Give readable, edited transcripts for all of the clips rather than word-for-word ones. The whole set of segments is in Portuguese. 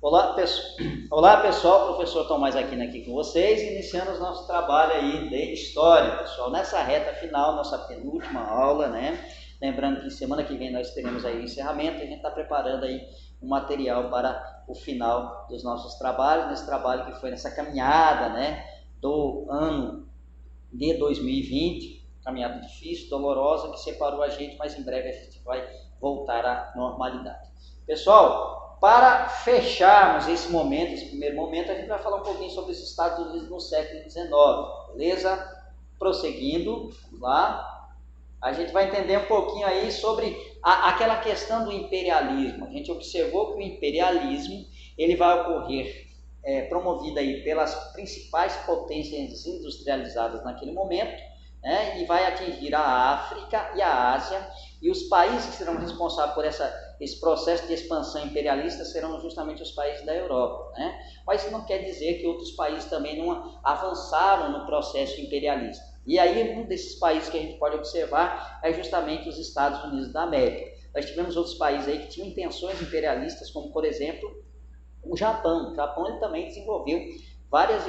Olá pessoal, professor Tomás aqui com vocês, iniciando o nosso trabalho aí de História, pessoal, nessa reta final, nossa penúltima aula, né? Lembrando que semana que vem nós teremos aí o encerramento, a gente está preparando aí um material para o final dos nossos trabalhos, nesse trabalho que foi nessa caminhada, né, do ano de 2020, caminhada difícil, dolorosa, que separou a gente, mas em breve a gente vai voltar à normalidade. Pessoal, para fecharmos esse primeiro momento, a gente vai falar um pouquinho sobre os Estados Unidos no século XIX, beleza? Prosseguindo, vamos lá. A gente vai entender um pouquinho aí sobre aquela questão do imperialismo. A gente observou que o imperialismo ele vai ocorrer promovido aí pelas principais potências industrializadas naquele momento, né, e vai atingir a África e a Ásia, e os países que serão responsáveis por esse processo de expansão imperialista serão justamente os países da Europa, né? Mas isso não quer dizer que outros países também não avançaram no processo imperialista. E aí um desses países que a gente pode observar é justamente os Estados Unidos da América. Nós tivemos outros países aí que tinham intenções imperialistas, como por exemplo o Japão. O Japão ele também desenvolveu várias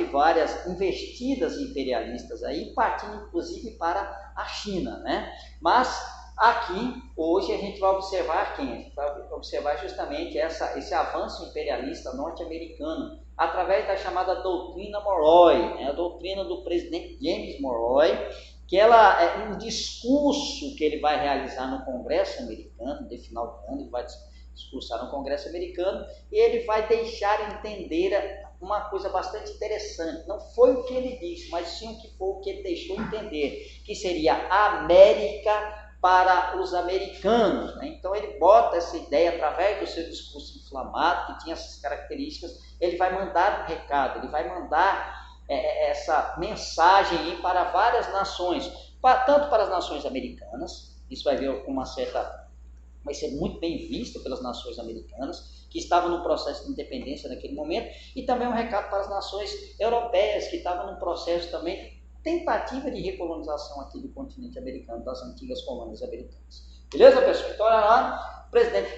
investidas imperialistas aí, partindo inclusive para a China, né? Mas aqui, hoje, a gente vai observar quem? A gente vai observar justamente esse avanço imperialista norte-americano, através da chamada doutrina Monroe, né? A doutrina do presidente James Monroe, que ela é um discurso que ele vai realizar no Congresso americano, de final de ano, ele vai discursar no Congresso americano, e ele vai deixar entender uma coisa bastante interessante. Não foi o que ele disse, mas sim o que foi o que ele deixou entender, que seria a América para os americanos, né? Então ele bota essa ideia através do seu discurso inflamado, que tinha essas características, ele vai mandar um recado, ele vai mandar essa mensagem para várias nações, tanto para as nações americanas, isso vai ser muito bem visto pelas nações americanas, que estavam no processo de independência naquele momento, e também um recado para as nações europeias, que estavam num processo também de tentativa de recolonização aqui do continente americano, das antigas colônias americanas. Beleza, pessoal? Então, olha lá, o presidente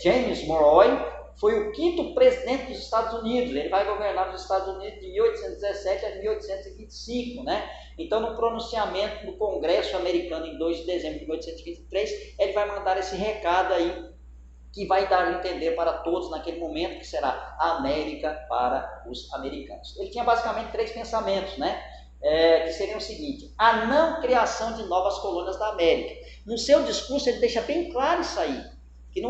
James Monroe foi o 5º presidente dos Estados Unidos. Ele vai governar os Estados Unidos de 1817 a 1825, né? Então, no pronunciamento do Congresso americano em 2 de dezembro de 1823, ele vai mandar esse recado aí, que vai dar a entender para todos naquele momento que será a América para os americanos. Ele tinha basicamente 3 pensamentos, né? Que seriam o seguinte: a não criação de novas colônias da América. No seu discurso ele deixa bem claro isso aí, que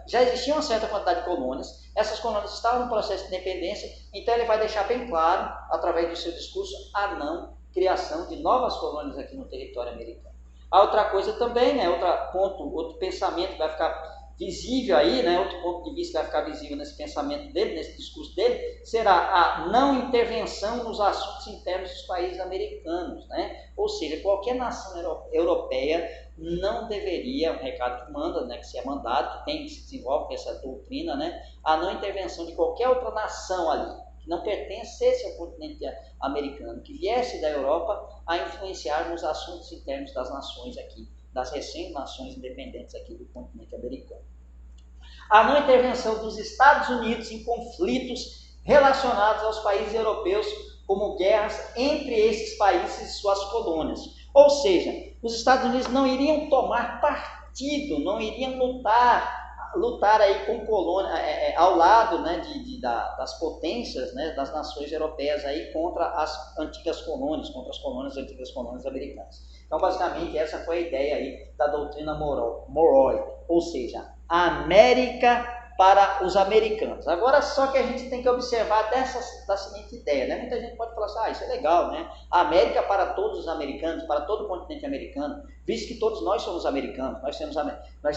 já existia uma certa quantidade de colônias, essas colônias estavam no processo de independência, então ele vai deixar bem claro, através do seu discurso, a não criação de novas colônias aqui no território americano. A outra coisa também, né, outro pensamento que vai ficar visível aí, né, outro ponto de vista que vai ficar visível nesse pensamento dele, nesse discurso dele, será a não intervenção nos assuntos internos dos países americanos, né? Ou seja, qualquer nação europeia não deveria, um recado que manda, né, que se é mandado, que se desenvolve essa doutrina, né, a não intervenção de qualquer outra nação ali, que não pertencesse ao continente americano, que viesse da Europa a influenciar nos assuntos internos das nações aqui, das recém-nações independentes aqui do continente americano. A não intervenção dos Estados Unidos em conflitos relacionados aos países europeus, como guerras entre esses países e suas colônias. Ou seja, os Estados Unidos não iriam tomar partido, não iriam lutar aí com colônia, ao lado, né, das potências, né, das nações europeias aí contra as antigas colônias, antigas colônias americanas. Então, basicamente, essa foi a ideia aí da doutrina Monroe, ou seja, a América para os americanos. Agora, só que a gente tem que observar da seguinte ideia, né? Muita gente pode falar assim, isso é legal, né? A América para todos os americanos, para todo o continente americano, visto que todos nós somos americanos, nós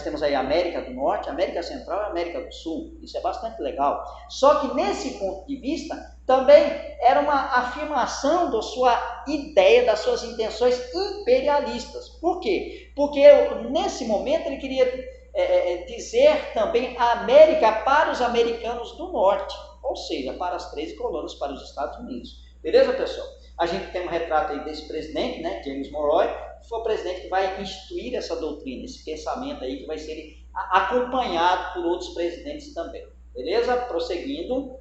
temos aí a América do Norte, a América Central e a América do Sul, isso é bastante legal. Só que nesse ponto de vista, também era uma afirmação da sua ideia, das suas intenções imperialistas. Por quê? Porque nesse momento ele queria dizer também a América para os americanos do Norte, ou seja, para as 13 colônias, para os Estados Unidos. Beleza, pessoal? A gente tem um retrato aí desse presidente, né, James Monroe, que foi o presidente que vai instituir essa doutrina, esse pensamento aí, que vai ser acompanhado por outros presidentes também. Beleza? Prosseguindo.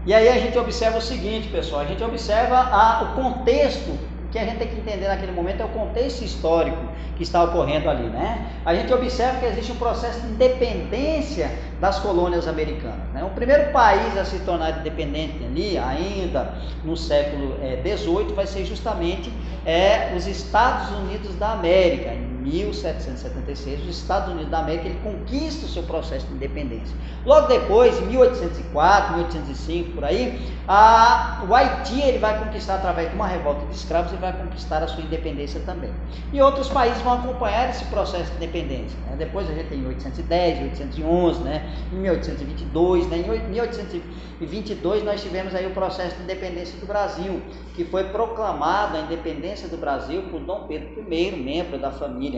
E aí a gente observa o seguinte, pessoal, a gente observa o contexto, o que a gente tem que entender naquele momento é o contexto histórico que está ocorrendo ali, né? A gente observa que existe um processo de independência das colônias americanas, né? O primeiro país a se tornar independente ali, ainda no século XVIII, vai ser justamente os Estados Unidos da América. Em 1776, os Estados Unidos da América ele conquista o seu processo de independência. Logo depois, em 1804, 1805, por aí, o Haiti ele vai conquistar através de uma revolta de escravos, ele vai conquistar a sua independência também. E outros países vão acompanhar esse processo de independência, né? Depois a gente tem 1810, 1811, né? Em 1822, né? Em 1822 nós tivemos aí o processo de independência do Brasil, que foi proclamada a independência do Brasil por Dom Pedro I, membro da família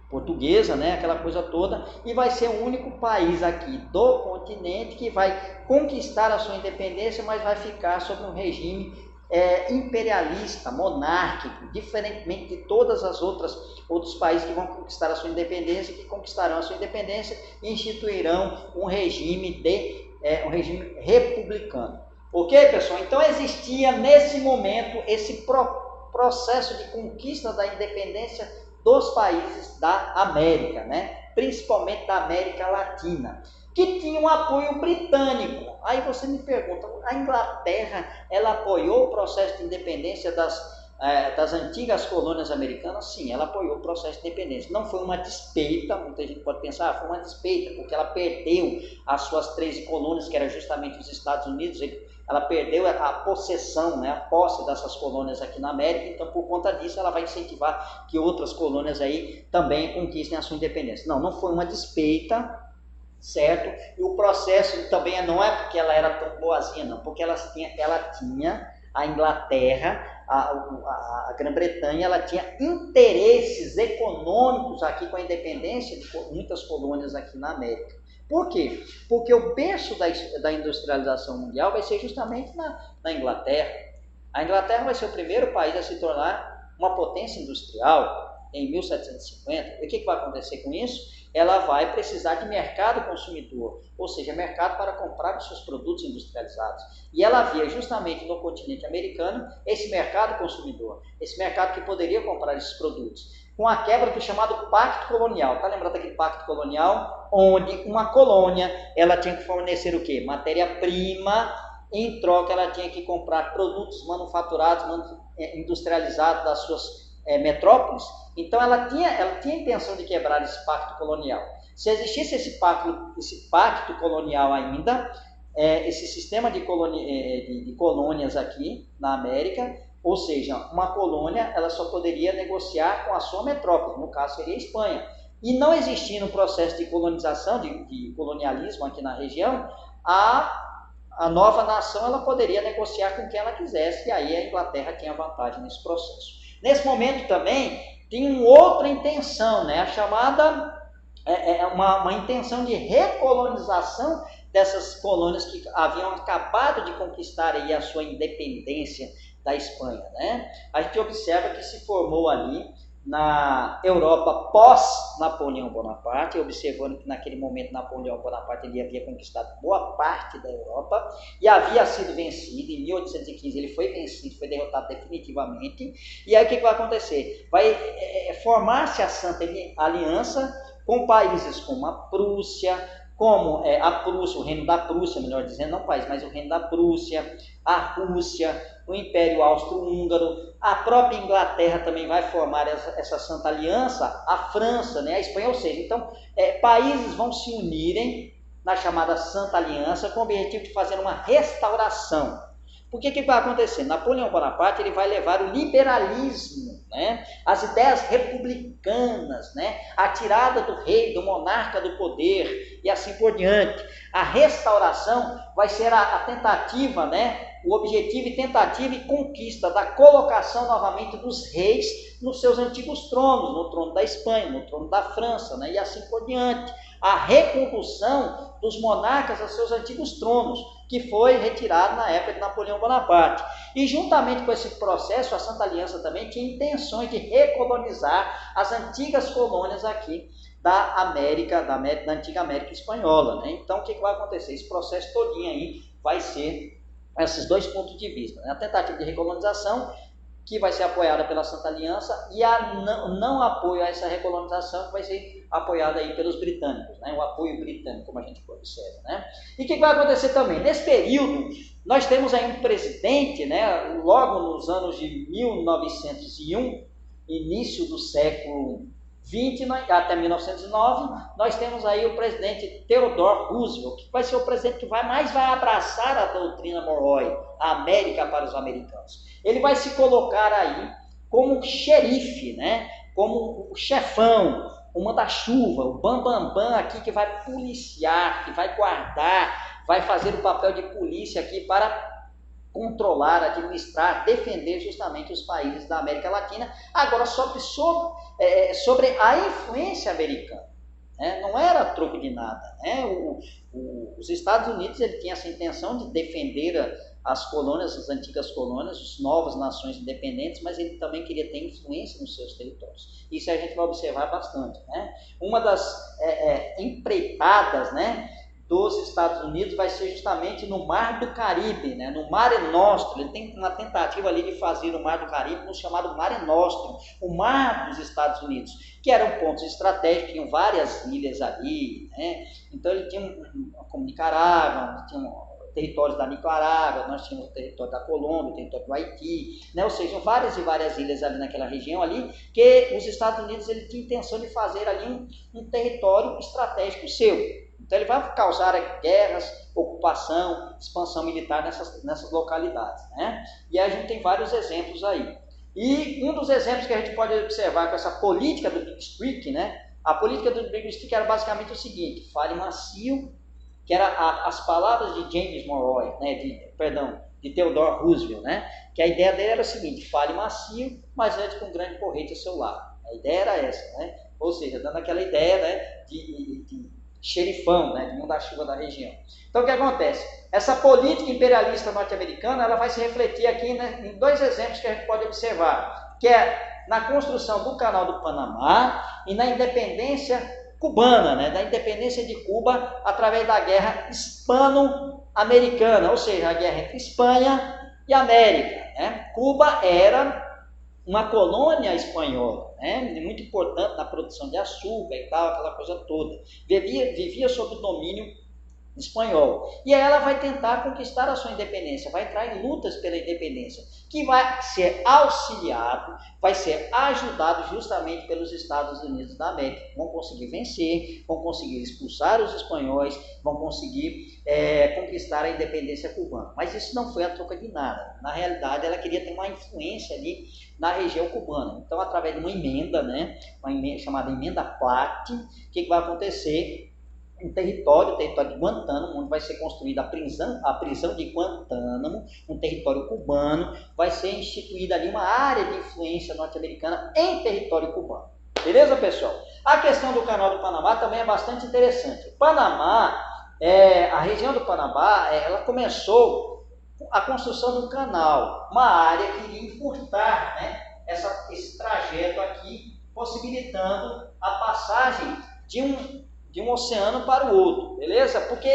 portuguesa, né, aquela coisa toda, e vai ser o único país aqui do continente que vai conquistar a sua independência, mas vai ficar sob um regime imperialista, monárquico, diferentemente de todas as outros países que vão conquistar a sua independência, que conquistarão a sua independência e instituirão um regime republicano. Ok, pessoal? Então existia nesse momento esse processo de conquista da independência dos países da América, né? Principalmente da América Latina, que tinha um apoio britânico. Aí você me pergunta, a Inglaterra ela apoiou o processo de independência das antigas colônias americanas? Sim, ela apoiou o processo de independência. Não foi uma despeita, muita gente pode pensar, foi uma despeita, porque ela perdeu as suas 13 colônias, que eram justamente os Estados Unidos. Ela perdeu a possessão, né, a posse dessas colônias aqui na América, então por conta disso ela vai incentivar que outras colônias aí também conquistem a sua independência. Não foi uma despeita, certo? E o processo também não é porque ela era tão boazinha, não, porque ela tinha a Inglaterra, a Grã-Bretanha, ela tinha interesses econômicos aqui com a independência de muitas colônias aqui na América. Por quê? Porque o berço da industrialização mundial vai ser justamente na Inglaterra. A Inglaterra vai ser o primeiro país a se tornar uma potência industrial em 1750. E o que vai acontecer com isso? Ela vai precisar de mercado consumidor, ou seja, mercado para comprar os seus produtos industrializados. E ela via justamente no continente americano esse mercado consumidor, esse mercado que poderia comprar esses produtos, com a quebra do chamado Pacto Colonial. Tá lembrado daquele Pacto Colonial? Onde uma colônia ela tinha que fornecer o quê? Matéria-prima, em troca ela tinha que comprar produtos manufaturados, industrializados das suas metrópoles. Então ela tinha a intenção de quebrar esse pacto colonial. Se existisse esse pacto colonial ainda, esse sistema de colônias aqui na América, ou seja, uma colônia ela só poderia negociar com a sua metrópole, no caso seria a Espanha. E não existindo um processo de colonização, de colonialismo aqui na região, a nova nação ela poderia negociar com quem ela quisesse, e aí a Inglaterra tinha vantagem nesse processo. Nesse momento também tem uma outra intenção, né? A chamada uma intenção de recolonização dessas colônias que haviam acabado de conquistar aí a sua independência da Espanha, né? A gente observa que se formou ali na Europa pós-Napoleão Bonaparte, observando que naquele momento Napoleão Bonaparte ele havia conquistado boa parte da Europa e havia sido vencido. Em 1815 ele foi vencido, foi derrotado definitivamente. E aí o que vai acontecer? Vai formar-se a Santa Aliança com países como a Prússia, o reino da Prússia, melhor dizendo, não o país, mas o reino da Prússia, a Rússia, o Império Austro-Húngaro, a própria Inglaterra também vai formar essa Santa Aliança, a França, né, a Espanha, ou seja, então países vão se unirem na chamada Santa Aliança com o objetivo de fazer uma restauração. Porque o que vai acontecer? Napoleão Bonaparte ele vai levar o liberalismo, né? As ideias republicanas, né? A tirada do rei, do monarca do poder e assim por diante. A restauração vai ser a tentativa, né? O objetivo e tentativa e conquista da colocação novamente dos reis nos seus antigos tronos, no trono da Espanha, no trono da França, né? E assim por diante. A recondução dos monarcas aos seus antigos tronos, que foi retirado na época de Napoleão Bonaparte. E juntamente com esse processo, a Santa Aliança também tinha intenções de recolonizar as antigas colônias aqui da América, da antiga América Espanhola, né? Então, o que vai acontecer? Esse processo todinho aí vai ser esses dois pontos de vista, né? A tentativa de recolonização, que vai ser apoiada pela Santa Aliança, e a não apoio a essa recolonização, que vai ser apoiada aí pelos britânicos, né? O apoio britânico, como a gente observa, né? E o que vai acontecer também? Nesse período, nós temos aí um presidente, né? Logo nos anos de 1901, início do século XX, até 1909, nós temos aí o presidente Theodore Roosevelt, que vai ser o presidente que mais vai abraçar a doutrina Monroe, a América para os americanos. Ele vai se colocar aí como xerife, né? Como o chefão, o manda-chuva, o bambambam aqui que vai policiar, que vai guardar, vai fazer o papel de polícia aqui para controlar, administrar, defender justamente os países da América Latina, agora sobre a influência americana. Né? Não era troco de nada. Né? Os Estados Unidos ele tinha essa intenção de defender as colônias, as antigas colônias, as novas nações independentes, mas ele também queria ter influência nos seus territórios. Isso a gente vai observar bastante. Né? Uma das empreitadas, né, dos Estados Unidos vai ser justamente no Mar do Caribe, né? No Mare Nostrum. Ele tem uma tentativa ali de fazer o Mar do Caribe no chamado Mare Nostrum, o Mar dos Estados Unidos, que eram pontos estratégicos, tinham várias ilhas ali, né? Então ele tinha como Nicarágua, tinha territórios da Nicarágua, nós tínhamos o território da Colômbia, o território do Haiti, né? Ou seja, várias e várias ilhas ali naquela região ali, que os Estados Unidos ele tinha intenção de fazer ali um território estratégico seu. Então ele vai causar guerras, ocupação, expansão militar nessas localidades, né? E a gente tem vários exemplos aí. E um dos exemplos que a gente pode observar com essa política do Big Stick, né? A política do Big Stick era basicamente o seguinte: fale macio, que era as palavras de James Monroe, né? De Theodore Roosevelt, né? Que a ideia dele era o seguinte: fale macio, mas antes com um grande porrete ao seu lado. A ideia era essa, né? Ou seja, dando aquela ideia, né, de xerifão, né, de manda-chuva da região. Então, o que acontece? Essa política imperialista norte-americana, ela vai se refletir aqui, né, em dois exemplos que a gente pode observar, que é na construção do Canal do Panamá e na independência cubana, né, da independência de Cuba através da guerra hispano-americana, ou seja, a guerra entre Espanha e América. Né? Cuba era uma colônia espanhola, né? Muito importante na produção de açúcar e tal, aquela coisa toda. Vivia sob o domínio espanhol. E aí ela vai tentar conquistar a sua independência, vai entrar em lutas pela independência, que vai ser auxiliado, vai ser ajudado justamente pelos Estados Unidos da América. Vão conseguir vencer, vão conseguir expulsar os espanhóis, vão conseguir conquistar a independência cubana. Mas isso não foi a troca de nada. Na realidade, ela queria ter uma influência ali na região cubana. Então, através de uma emenda, né, chamada Emenda Platt, o que vai acontecer? O território de Guantánamo, onde vai ser construída a prisão de Guantánamo, um território cubano, vai ser instituída ali uma área de influência norte-americana em território cubano. Beleza, pessoal? A questão do Canal do Panamá também é bastante interessante. O Panamá, a região do Panamá, ela começou a construção do canal, uma área que iria encurtar, né, esse trajeto aqui, possibilitando a passagem de um oceano para o outro, beleza? Porque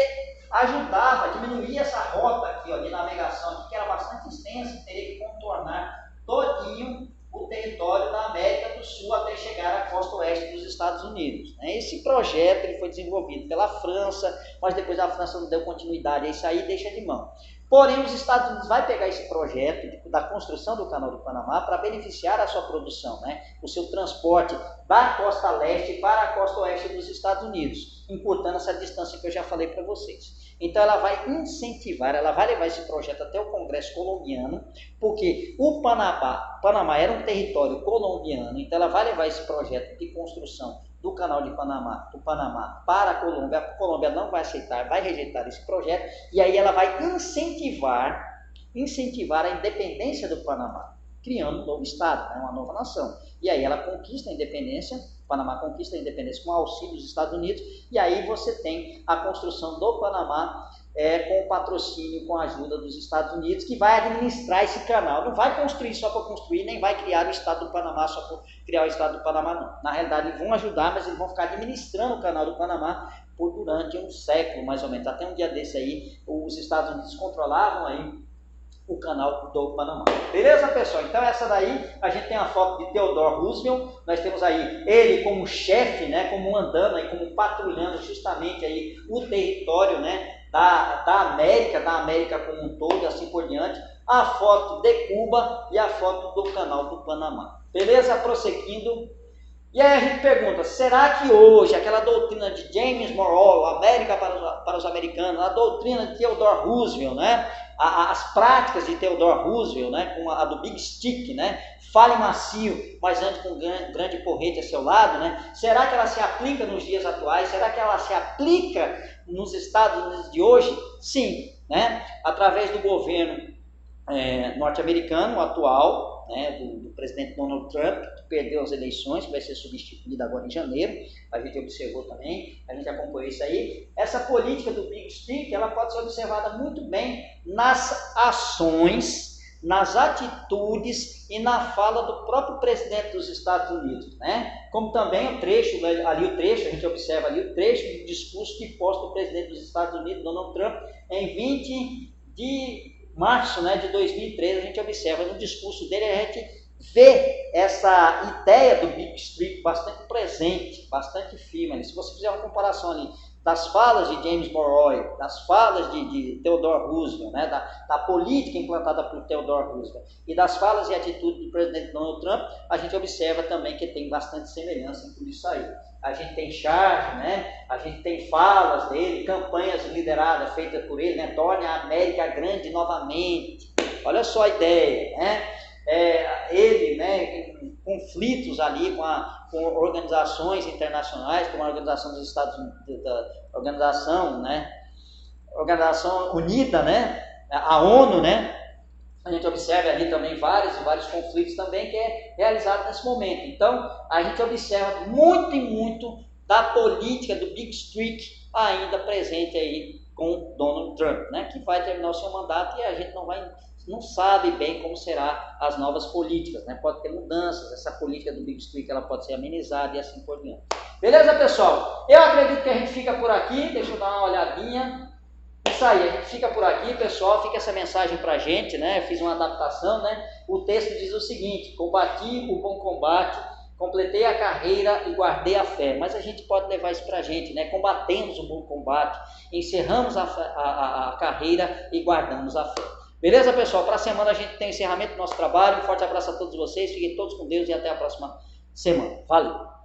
ajudava, diminuía essa rota aqui, ó, de navegação, aqui, que era bastante extensa, teria que contornar todinho o território da América do Sul até chegar à costa oeste dos Estados Unidos. Né? Esse projeto ele foi desenvolvido pela França, mas depois a França não deu continuidade a isso aí, deixa de mão. Porém, os Estados Unidos vai pegar esse projeto da construção do Canal do Panamá para beneficiar a sua produção, né? O seu transporte da costa leste para a costa oeste dos Estados Unidos, encurtando essa distância que eu já falei para vocês. Então, ela vai incentivar, ela vai levar esse projeto até o Congresso colombiano, porque o Panamá era um território colombiano, então ela vai levar esse projeto de construção do Canal do Panamá para a Colômbia não vai aceitar, vai rejeitar esse projeto, e aí ela vai incentivar a independência do Panamá. criando um novo Estado, né, uma nova nação. E aí ela conquista a independência, o Panamá conquista a independência com auxílio dos Estados Unidos, e aí você tem a construção do Panamá com o patrocínio, com a ajuda dos Estados Unidos, que vai administrar esse canal. Não vai construir só para construir, nem vai criar o Estado do Panamá só para criar o Estado do Panamá, não. Na realidade, eles vão ajudar, mas eles vão ficar administrando o canal do Panamá durante um século, mais ou menos. Até um dia desse aí, os Estados Unidos controlavam aí o canal do Panamá. Beleza, pessoal? Então essa daí, a gente tem a foto de Theodore Roosevelt, nós temos aí ele como chefe, né, como andando aí, como patrulhando justamente aí o território, né, da América como um todo, e assim por diante, a foto de Cuba e a foto do canal do Panamá. Beleza? Prosseguindo. E aí a gente pergunta, será que hoje aquela doutrina de James Monroe, América para os americanos, a doutrina de Theodore Roosevelt, né, as práticas de Theodore Roosevelt, né, com a do Big Stick, né, fale macio, mas ande com um grande porrete a seu lado, né, será que ela se aplica nos dias atuais? Será que ela se aplica nos Estados Unidos de hoje? Sim, né, através do governo norte-americano atual, né, do presidente Donald Trump, que perdeu as eleições, que vai ser substituído agora em janeiro, a gente observou também, a gente acompanhou isso aí. Essa política do Big Stick, ela pode ser observada muito bem nas ações, nas atitudes e na fala do próprio presidente dos Estados Unidos, né? Como também o trecho, a gente observa ali o trecho do discurso que posta o presidente dos Estados Unidos, Donald Trump, em 20 de março, né, de 2013, a gente observa no discurso dele, a gente vê essa ideia do Big Stick bastante presente, bastante firme. Se você fizer uma comparação ali das falas de James Monroe, das falas de Theodore Roosevelt, né, da política implantada por Theodore Roosevelt e das falas e atitudes do presidente Donald Trump, a gente observa também que tem bastante semelhança em tudo isso aí. A gente tem charge, né? A gente tem falas dele, campanhas lideradas, feitas por ele, né? Torne a América grande novamente. Olha só a ideia, né? Ele, né, em conflitos ali com organizações internacionais, como a Organização dos Estados Unidos, Organização Unida, né? A ONU, né? A gente observa ali também vários conflitos também que é realizado nesse momento. Então, a gente observa muito e muito da política do Big Stick ainda presente aí com Donald Trump, né, que vai terminar o seu mandato e a gente não sabe bem como serão as novas políticas, né? Pode ter mudanças, essa política do Big Stick ela pode ser amenizada e assim por diante. Beleza, pessoal? Eu acredito que a gente fica por aqui, deixa eu dar uma olhadinha. Isso aí, a gente fica por aqui, pessoal, fica essa mensagem pra gente, né? Eu fiz uma adaptação, né? O texto diz o seguinte: combati o bom combate, completei a carreira e guardei a fé. Mas a gente pode levar isso pra gente, né? Combatemos o bom combate, encerramos a carreira e guardamos a fé. Beleza, pessoal? Para a semana a gente tem o encerramento do nosso trabalho. Um forte abraço a todos vocês, fiquem todos com Deus e até a próxima semana. Valeu!